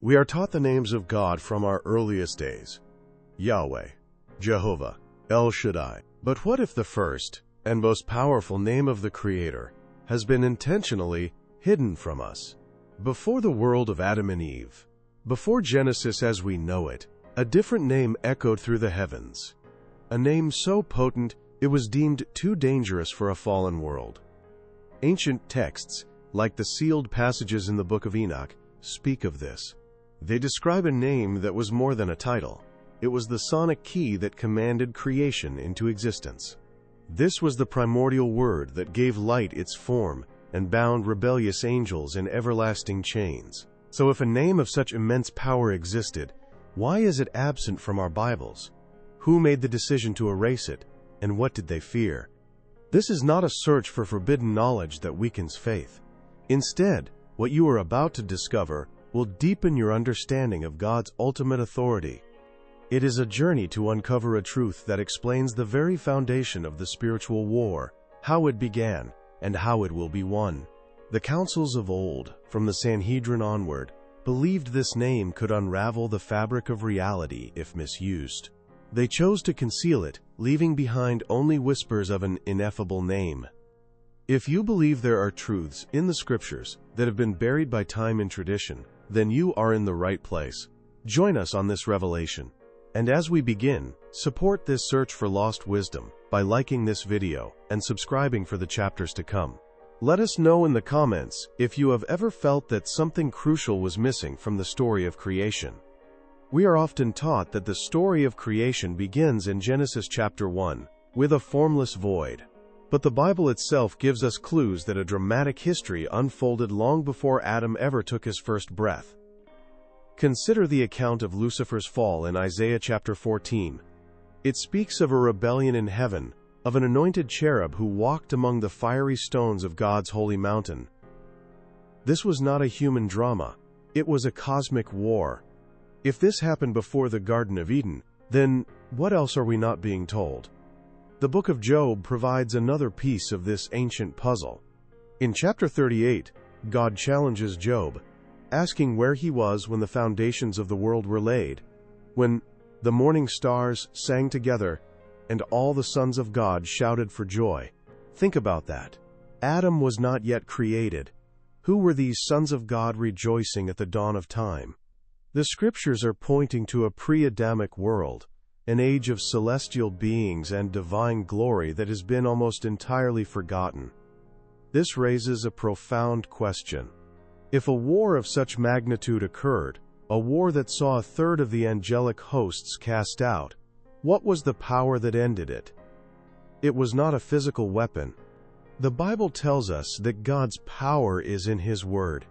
We are taught the names of God from our earliest days: Yahweh, Jehovah, El Shaddai. But what if the first and most powerful name of the Creator has been intentionally hidden from us? Before the world of Adam and Eve, before Genesis as we know it, a different name echoed through the heavens. A name so potent it was deemed too dangerous for a fallen world. Ancient texts, like the sealed passages in the book of Enoch, speak of this. They describe a name that was more than a title. It was the sonic key that commanded creation into existence. This was the primordial word that gave light its form and bound rebellious angels in everlasting chains. So if a name of such immense power existed, why is it absent from our Bibles? Who made the decision to erase it, and what did they fear? This is not a search for forbidden knowledge that weakens faith. Instead, what you are about to discover will deepen your understanding of God's ultimate authority. It is a journey to uncover a truth that explains the very foundation of the spiritual war, how it began, and how it will be won. The councils of old, from the Sanhedrin onward, believed this name could unravel the fabric of reality if misused. They chose to conceal it, leaving behind only whispers of an ineffable name. If you believe there are truths in the Scriptures that have been buried by time and tradition, then you are in the right place. Join us on this revelation. And as we begin, support this search for lost wisdom by liking this video and subscribing for the chapters to come. Let us know in the comments if you have ever felt that something crucial was missing from the story of creation. We are often taught that the story of creation begins in Genesis chapter 1, with a formless void. But the Bible itself gives us clues that a dramatic history unfolded long before Adam ever took his first breath. Consider the account of Lucifer's fall in Isaiah chapter 14. It speaks of a rebellion in heaven, of an anointed cherub who walked among the fiery stones of God's holy mountain. This was not a human drama. It was a cosmic war. If this happened before the Garden of Eden, then what else are we not being told? The book of Job provides another piece of this ancient puzzle. In chapter 38, God challenges Job, asking where he was when the foundations of the world were laid, when the morning stars sang together and all the sons of God shouted for joy. Think about that. Adam was not yet created. Who were these sons of God rejoicing at the dawn of time? The Scriptures are pointing to a pre-Adamic world, an age of celestial beings and divine glory that has been almost entirely forgotten. This raises a profound question. If a war of such magnitude occurred, a war that saw a third of the angelic hosts cast out, what was the power that ended it? It was not a physical weapon. The Bible tells us that God's power is in His Word.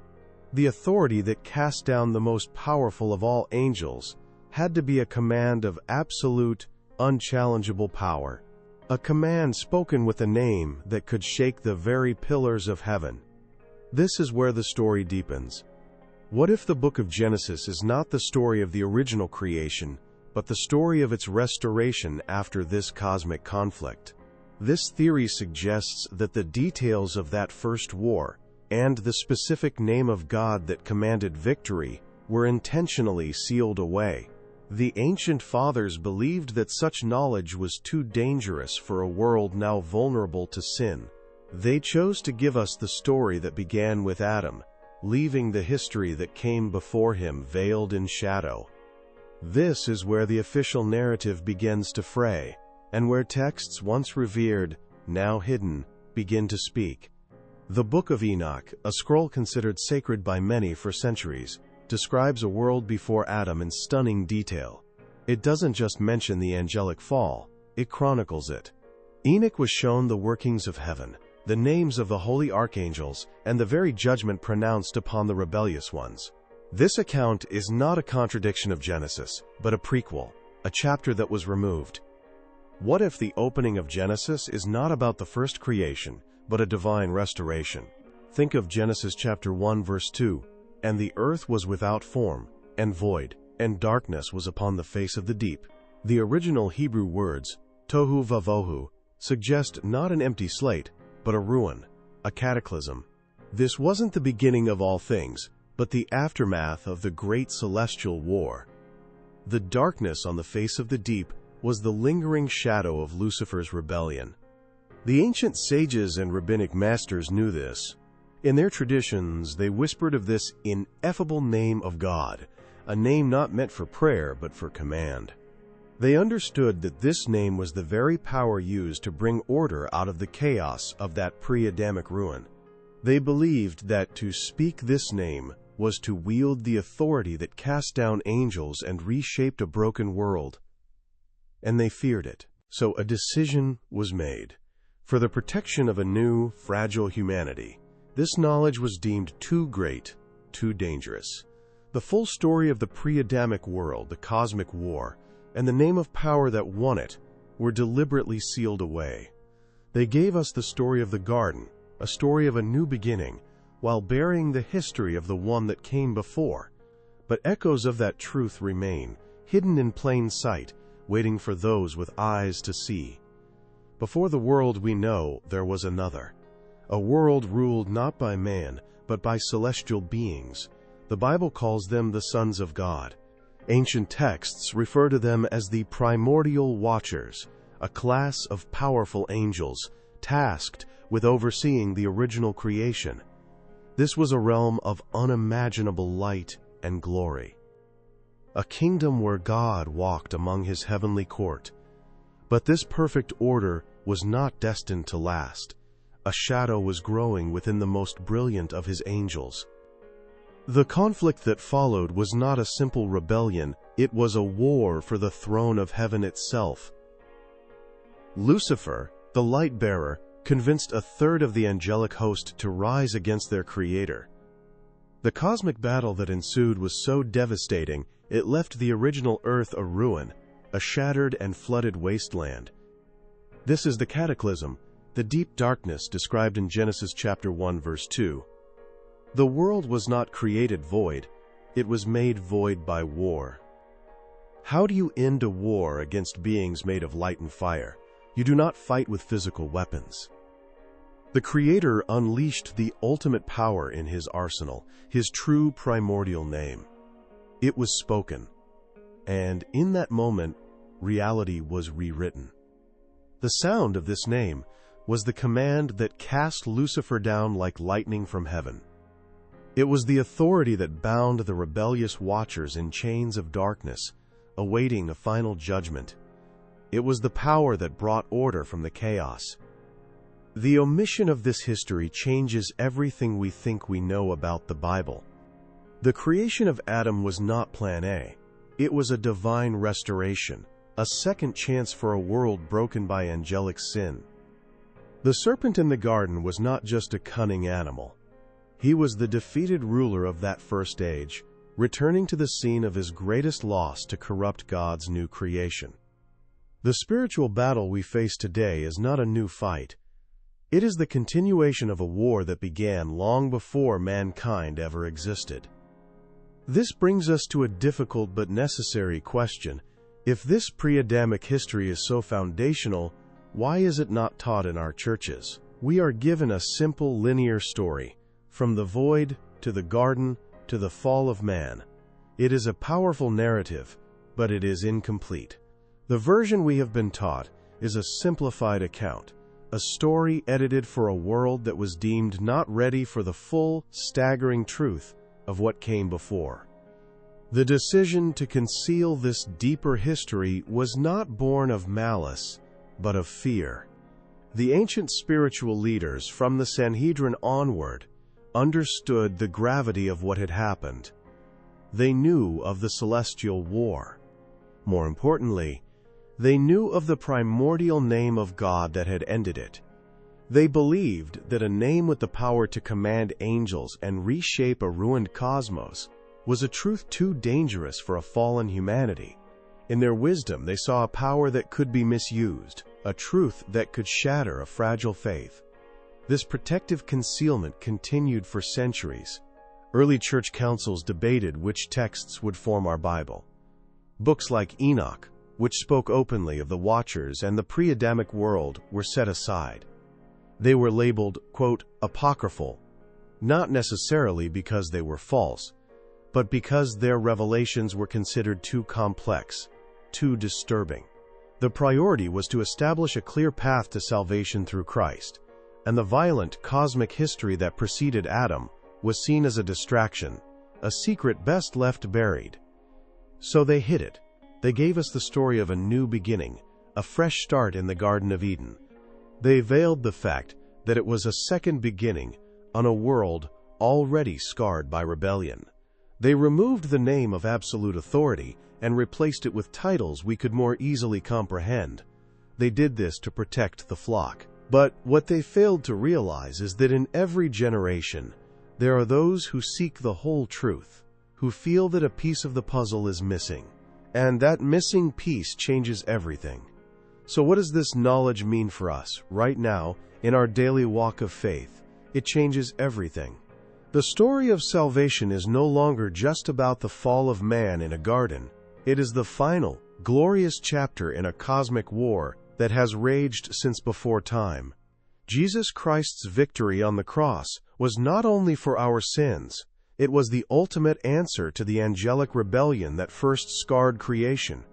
The authority that cast down the most powerful of all angels had to be a command of absolute, unchallengeable power. A command spoken with a name that could shake the very pillars of heaven. This is where the story deepens. What if the book of Genesis is not the story of the original creation, but the story of its restoration after this cosmic conflict? This theory suggests that the details of that first war, and the specific name of God that commanded victory, were intentionally sealed away. The ancient fathers believed that such knowledge was too dangerous for a world now vulnerable to sin. They chose to give us the story that began with Adam, leaving the history that came before him veiled in shadow. This is where the official narrative begins to fray, and where texts once revered, now hidden, begin to speak. The Book of Enoch, a scroll considered sacred by many for centuries, describes a world before Adam in stunning detail. It doesn't just mention the angelic fall, it chronicles it. Enoch was shown the workings of heaven, the names of the holy archangels, and the very judgment pronounced upon the rebellious ones. This account is not a contradiction of Genesis, but a prequel, a chapter that was removed. What if the opening of Genesis is not about the first creation, but a divine restoration? Think of Genesis chapter 1 verse 2. And the earth was without form, and void, and darkness was upon the face of the deep. The original Hebrew words, tohu vavohu, suggest not an empty slate, but a ruin, a cataclysm. This wasn't the beginning of all things, but the aftermath of the great celestial war. The darkness on the face of the deep was the lingering shadow of Lucifer's rebellion. The ancient sages and rabbinic masters knew this. In their traditions, they whispered of this ineffable name of God, a name not meant for prayer but for command. They understood that this name was the very power used to bring order out of the chaos of that pre-Adamic ruin. They believed that to speak this name was to wield the authority that cast down angels and reshaped a broken world. And they feared it. So a decision was made. For the protection of a new, fragile humanity, this knowledge was deemed too great, too dangerous. The full story of the pre-Adamic world, the cosmic war, and the name of power that won it were deliberately sealed away. They gave us the story of the garden, a story of a new beginning, while burying the history of the one that came before. But echoes of that truth remain, hidden in plain sight, waiting for those with eyes to see. Before the world we know, there was another. A world ruled not by man, but by celestial beings. The Bible calls them the sons of God. Ancient texts refer to them as the primordial watchers, a class of powerful angels, tasked with overseeing the original creation. This was a realm of unimaginable light and glory. A kingdom where God walked among his heavenly court. But this perfect order was not destined to last. A shadow was growing within the most brilliant of his angels. The conflict that followed was not a simple rebellion, it was a war for the throne of heaven itself. Lucifer, the light-bearer, convinced a third of the angelic host to rise against their creator. The cosmic battle that ensued was so devastating, it left the original earth a ruin, a shattered and flooded wasteland. This is the cataclysm, the deep darkness described in Genesis chapter 1 verse 2. The world was not created void, it was made void by war. How do you end a war against beings made of light and fire? You do not fight with physical weapons. The Creator unleashed the ultimate power in his arsenal, his true primordial name. It was spoken, and in that moment, reality was rewritten. The sound of this name was the command that cast Lucifer down like lightning from heaven. It was the authority that bound the rebellious watchers in chains of darkness, awaiting a final judgment. It was the power that brought order from the chaos. The omission of this history changes everything we think we know about the Bible. The creation of Adam was not Plan A. It was a divine restoration, a second chance for a world broken by angelic sin. The serpent in the garden was not just a cunning animal. He was the defeated ruler of that first age, returning to the scene of his greatest loss to corrupt God's new creation. The spiritual battle we face today is not a new fight. It is the continuation of a war that began long before mankind ever existed. This brings us to a difficult but necessary question. If this pre-Adamic history is so foundational, why is it not taught in our churches? We are given a simple linear story, from the void to the garden to the fall of man. It is a powerful narrative, but it is incomplete. The version we have been taught is a simplified account, a story edited for a world that was deemed not ready for the full, staggering truth of what came before. The decision to conceal this deeper history was not born of malice, but of fear. The ancient spiritual leaders from the Sanhedrin onward understood the gravity of what had happened. They knew of the celestial war. More importantly, they knew of the primordial name of God that had ended it. They believed that a name with the power to command angels and reshape a ruined cosmos was a truth too dangerous for a fallen humanity. In their wisdom, they saw a power that could be misused, a truth that could shatter a fragile faith. This protective concealment continued for centuries. Early church councils debated which texts would form our Bible. Books like Enoch, which spoke openly of the Watchers and the pre-Adamic world, were set aside. They were labeled, quote, apocryphal, not necessarily because they were false, but because their revelations were considered too complex, too disturbing. The priority was to establish a clear path to salvation through Christ, and the violent cosmic history that preceded Adam was seen as a distraction, a secret best left buried. So they hid it. They gave us the story of a new beginning, a fresh start in the Garden of Eden. They veiled the fact that it was a second beginning on a world already scarred by rebellion. They removed the name of absolute authority and replaced it with titles we could more easily comprehend. They did this to protect the flock. But what they failed to realize is that in every generation, there are those who seek the whole truth, who feel that a piece of the puzzle is missing, and that missing piece changes everything. So what does this knowledge mean for us, right now, in our daily walk of faith? It changes everything. The story of salvation is no longer just about the fall of man in a garden. It is the final, glorious chapter in a cosmic war that has raged since before time. Jesus Christ's victory on the cross was not only for our sins, it was the ultimate answer to the angelic rebellion that first scarred creation.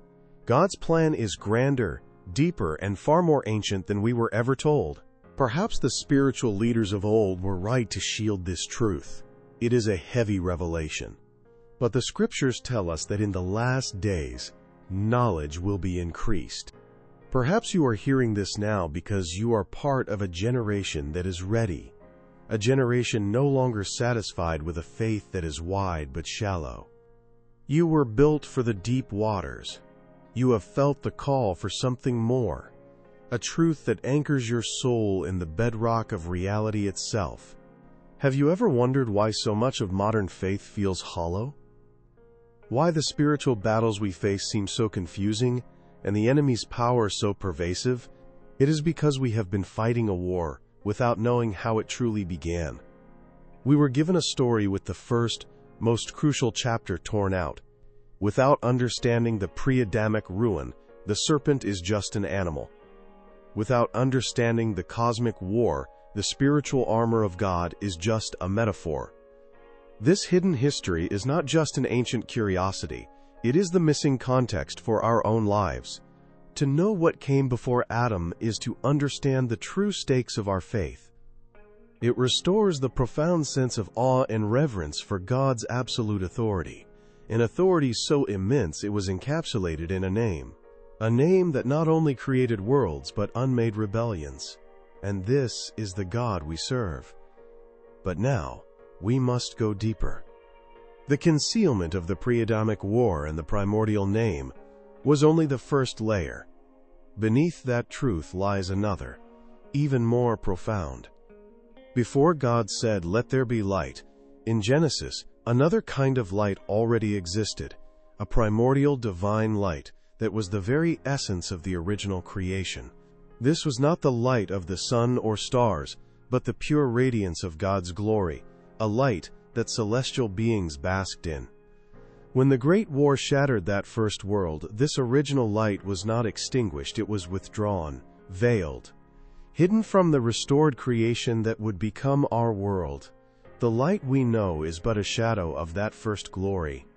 God's plan is grander, deeper, and far more ancient than we were ever told. Perhaps the spiritual leaders of old were right to shield this truth. It is a heavy revelation. But the scriptures tell us that in the last days, knowledge will be increased. Perhaps you are hearing this now because you are part of a generation that is ready, a generation no longer satisfied with a faith that is wide but shallow. You were built for the deep waters. You have felt the call for something more, a truth that anchors your soul in the bedrock of reality itself. Have you ever wondered why so much of modern faith feels hollow? Why the spiritual battles we face seem so confusing and the enemy's power so pervasive? It is because we have been fighting a war without knowing how it truly began. We were given a story with the first, most crucial chapter torn out. Without understanding the pre-Adamic ruin, the serpent is just an animal. Without understanding the cosmic war, the spiritual armor of God is just a metaphor. This hidden history is not just an ancient curiosity, it is the missing context for our own lives. To know what came before Adam is to understand the true stakes of our faith. It restores the profound sense of awe and reverence for God's absolute authority, an authority so immense it was encapsulated in a name that not only created worlds but unmade rebellions. And this is the God we serve. But now, we must go deeper. The concealment of the pre-Adamic war and the primordial name was only the first layer. Beneath that truth lies another, even more profound. Before God said, "Let there be light," in Genesis, another kind of light already existed, a primordial divine light that was the very essence of the original creation. This was not the light of the sun or stars, but the pure radiance of God's glory, a light that celestial beings basked in. When the Great War shattered that first world, this original light was not extinguished, it was withdrawn, veiled, hidden from the restored creation that would become our world. The light we know is but a shadow of that first glory.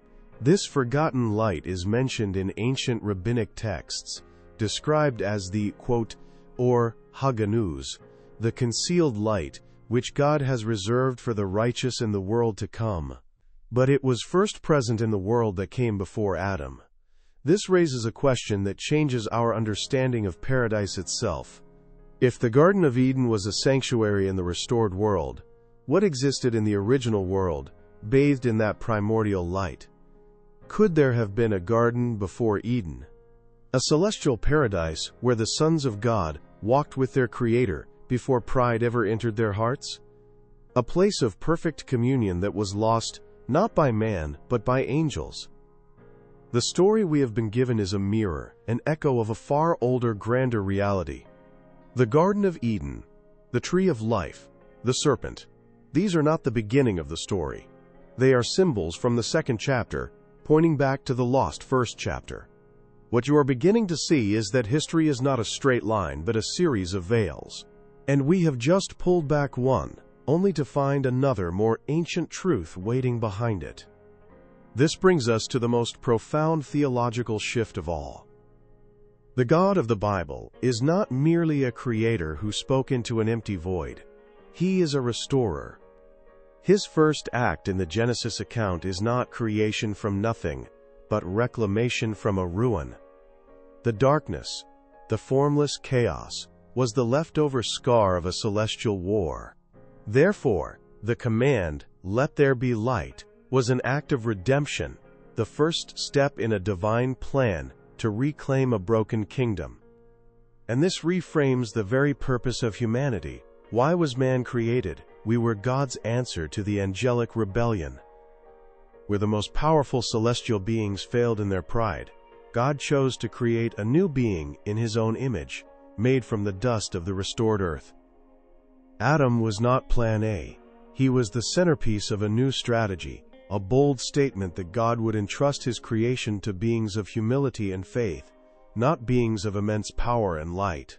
This forgotten light is mentioned in ancient rabbinic texts, described as the, quote, or Haganuz, the concealed light, which God has reserved for the righteous in the world to come. But it was first present in the world that came before Adam. This raises a question that changes our understanding of paradise itself. If the Garden of Eden was a sanctuary in the restored world, what existed in the original world, bathed in that primordial light? Could there have been a garden before Eden? A celestial paradise where the sons of God walked with their Creator before pride ever entered their hearts? A place of perfect communion that was lost not by man, but by angels. The story we have been given is a mirror, an echo of a far older, grander reality. The Garden of Eden, the tree of life, the serpent. These are not the beginning of the story. They are symbols from the second chapter, pointing back to the lost first chapter. What you are beginning to see is that history is not a straight line, but a series of veils. And we have just pulled back one. only to find another, more ancient truth waiting behind it. This brings us to the most profound theological shift of all. The God of the Bible is not merely a creator who spoke into an empty void. He is a restorer. His first act in the Genesis account is not creation from nothing, but reclamation from a ruin. The darkness, the formless chaos, was the leftover scar of a celestial war. Therefore, the command, "Let there be light," was an act of redemption, the first step in a divine plan to reclaim a broken kingdom. And this reframes the very purpose of humanity. Why was man created? We were God's answer to the angelic rebellion. Where the most powerful celestial beings failed in their pride, God chose to create a new being in His own image, made from the dust of the restored earth. Adam was not plan A. He was the centerpiece of a new strategy, a bold statement that God would entrust His creation to beings of humility and faith, not beings of immense power and light.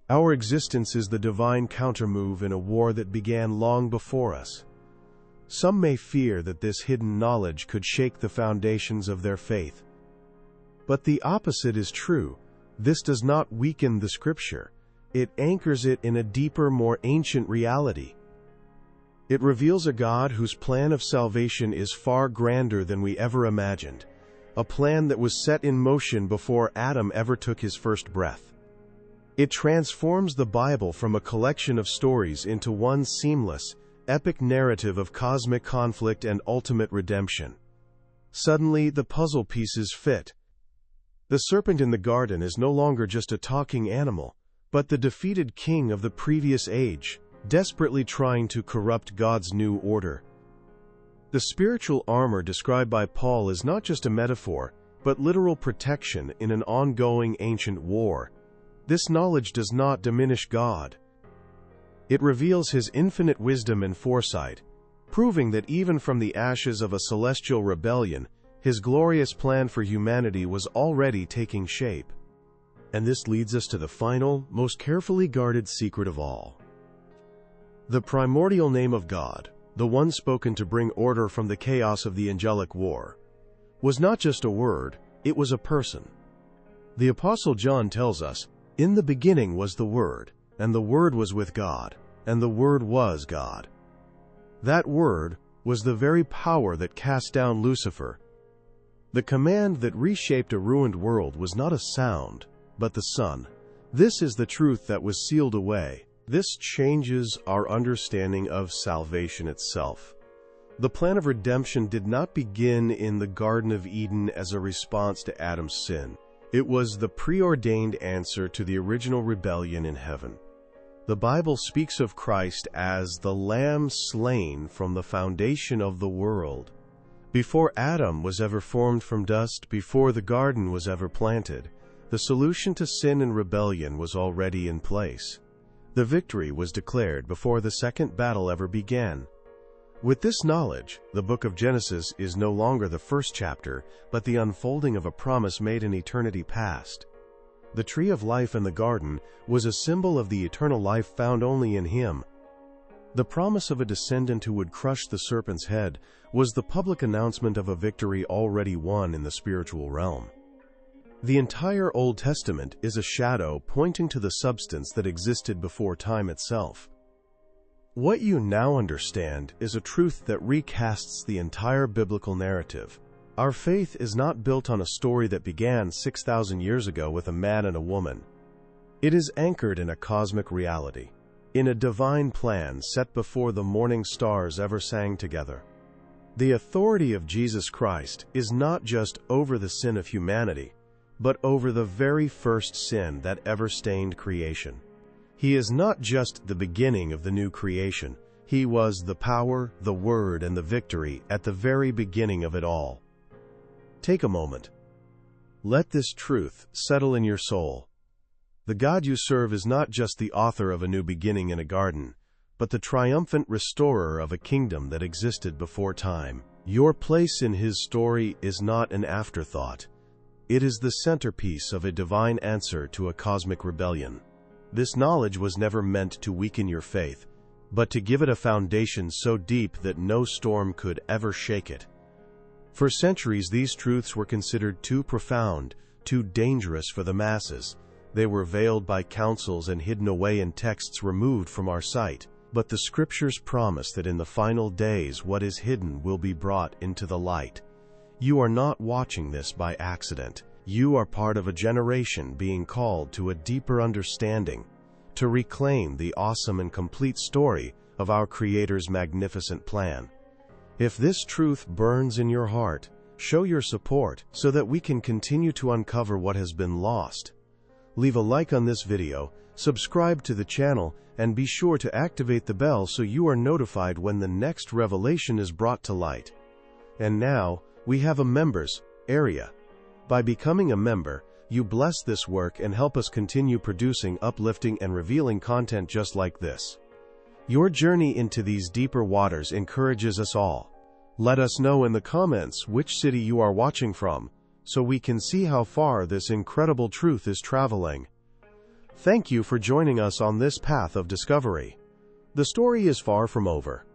Our existence is the divine countermove in a war that began long before us. Some may fear that this hidden knowledge could shake the foundations of their faith. But the opposite is true. This does not weaken the Scripture. It anchors it in a deeper, more ancient reality. It reveals a God whose plan of salvation is far grander than we ever imagined, a plan that was set in motion before Adam ever took his first breath. It transforms the Bible from a collection of stories into one seamless, epic narrative of cosmic conflict and ultimate redemption. Suddenly, the puzzle pieces fit. The serpent in the garden is no longer just a talking animal, but the defeated king of the previous age, desperately trying to corrupt God's new order. The spiritual armor described by Paul is not just a metaphor, but literal protection in an ongoing ancient war. This knowledge does not diminish God. It reveals His infinite wisdom and foresight, proving that even from the ashes of a celestial rebellion, His glorious plan for humanity was already taking shape. And this leads us to the final, most carefully guarded secret of all. The primordial name of God, the one spoken to bring order from the chaos of the angelic war, was not just a word, it was a person. The Apostle John tells us, "In the beginning was the Word, and the Word was with God, and the Word was God." That Word was the very power that cast down Lucifer. The command that reshaped a ruined world was not a sound, but the Son. This is the truth that was sealed away. This changes our understanding of salvation itself. The plan of redemption did not begin in the Garden of Eden as a response to Adam's sin. It was the preordained answer to the original rebellion in heaven. The Bible speaks of Christ as the Lamb slain from the foundation of the world. Before Adam was ever formed from dust, before the garden was ever planted, the solution to sin and rebellion was already in place. The victory was declared before the second battle ever began. With this knowledge, the book of Genesis is no longer the first chapter, but the unfolding of a promise made in eternity past. The tree of life in the garden was a symbol of the eternal life found only in Him. The promise of a descendant who would crush the serpent's head was the public announcement of a victory already won in the spiritual realm. The entire Old Testament is a shadow pointing to the substance that existed before time itself. What you now understand is a truth that recasts the entire biblical narrative. Our faith is not built on a story that began 6,000 years ago with a man and a woman. It is anchored in a cosmic reality, in a divine plan set before the morning stars ever sang together. The authority of Jesus Christ is not just over the sin of humanity, but over the very first sin that ever stained creation. He is not just the beginning of the new creation. He was the power, the word, and the victory at the very beginning of it all. Take a moment. Let this truth settle in your soul. The God you serve is not just the author of a new beginning in a garden, but the triumphant restorer of a kingdom that existed before time. Your place in His story is not an afterthought. It is the centerpiece of a divine answer to a cosmic rebellion. This knowledge was never meant to weaken your faith. but to give it a foundation so deep that no storm could ever shake it. For centuries, these truths were considered too profound, too dangerous for the masses. They were veiled by councils and hidden away in texts removed from our sight. But the scriptures promise that in the final days what is hidden will be brought into the light. You are not watching this by accident. You are part of a generation being called to a deeper understanding, to reclaim the awesome and complete story of our Creator's magnificent plan. If this truth burns in your heart, show your support so that we can continue to uncover what has been lost. Leave a like on this video, subscribe to the channel, and be sure to activate the bell so you are notified when the next revelation is brought to light. And now, we have a members area. By becoming a member, you bless this work and help us continue producing uplifting and revealing content just like this. Your journey into these deeper waters encourages us all. Let us know in the comments which city you are watching from, so we can see how far this incredible truth is traveling. Thank you for joining us on this path of discovery. The story is far from over.